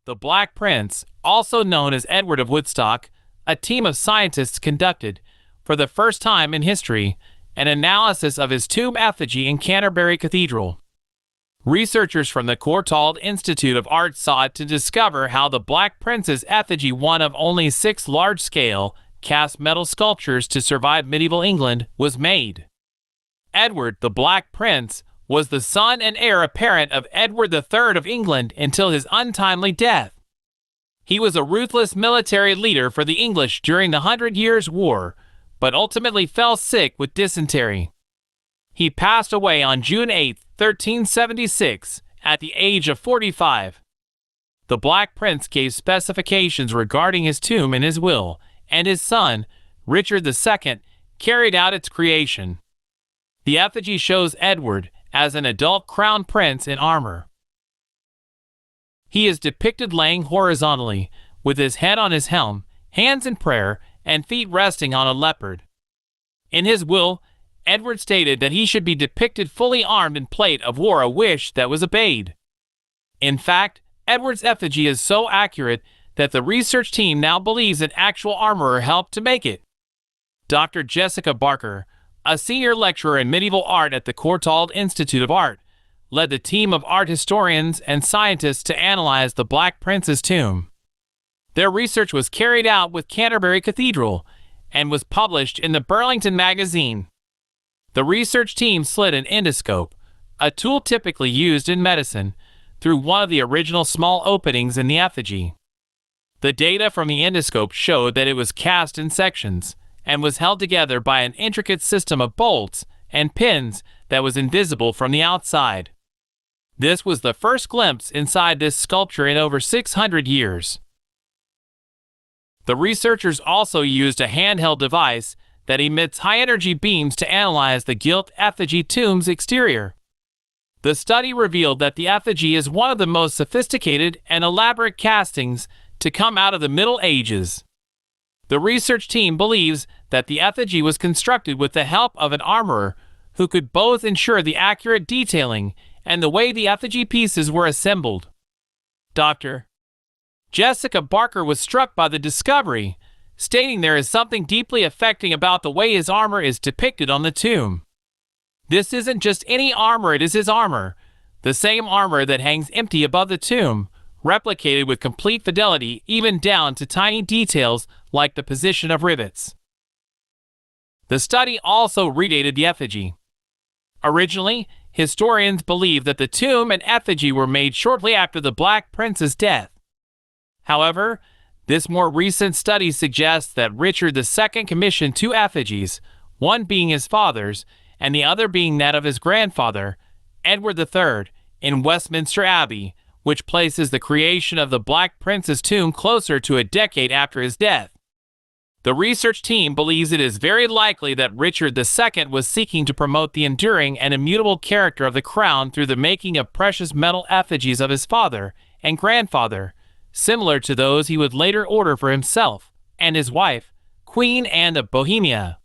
The Black Prince, also known as Edward of Woodstock, a team of scientists conducted, for the first time in history, an analysis of his tomb effigy in Canterbury Cathedral. Researchers from the Courtauld Institute of Art sought to discover how the Black Prince's effigy, one of only 6 large-scale, cast metal sculptures to survive medieval England, was made. Edward, the Black Prince, was the son and heir apparent of Edward III of England until his untimely death. He was a ruthless military leader for the English during the 100 Years' War, but ultimately fell sick with dysentery. He passed away on June 8, 1376, at the age of 45. The Black Prince gave specifications regarding his tomb in his will, and his son, Richard II, carried out its creation. The effigy shows Edward as an adult crown prince in armor. He is depicted laying horizontally, with his head on his helm, hands in prayer, and feet resting on a leopard. In his will, Edward stated that he should be depicted fully armed in plate of war, a wish that was obeyed. In fact, Edward's effigy is so accurate that the research team now believes an actual armorer helped to make it. Dr. Jessica Barker, a senior lecturer in medieval art at the Courtauld Institute of Art, led the team of art historians and scientists to analyze the Black Prince's tomb. Their research was carried out with Canterbury Cathedral and was published in the Burlington Magazine. The research team slid an endoscope, a tool typically used in medicine, through one of the original small openings in the effigy. The data from the endoscope showed that it was cast in sections and was held together by an intricate system of bolts and pins that was invisible from the outside. This was the first glimpse inside this sculpture in over 600 years. The researchers also used a handheld device that emits high-energy beams to analyze the gilt effigy tomb's exterior. The study revealed that the effigy is one of the most sophisticated and elaborate castings to come out of the Middle Ages. The research team believes that the effigy was constructed with the help of an armorer who could both ensure the accurate detailing and the way the effigy pieces were assembled. Dr. Jessica Barker was struck by the discovery, stating there is something deeply affecting about the way his armor is depicted on the tomb. This isn't just any armor, it is his armor, the same armor that hangs empty above the tomb, replicated with complete fidelity even down to tiny details like the position of rivets. The study also redated the effigy. Originally, historians believed that the tomb and effigy were made shortly after the Black Prince's death. However, this more recent study suggests that Richard II commissioned 2 effigies, one being his father's and the other being that of his grandfather, Edward III, in Westminster Abbey, which places the creation of the Black Prince's tomb closer to a decade after his death. The research team believes it is very likely that Richard II was seeking to promote the enduring and immutable character of the crown through the making of precious metal effigies of his father and grandfather, similar to those he would later order for himself and his wife, Queen Anne of Bohemia.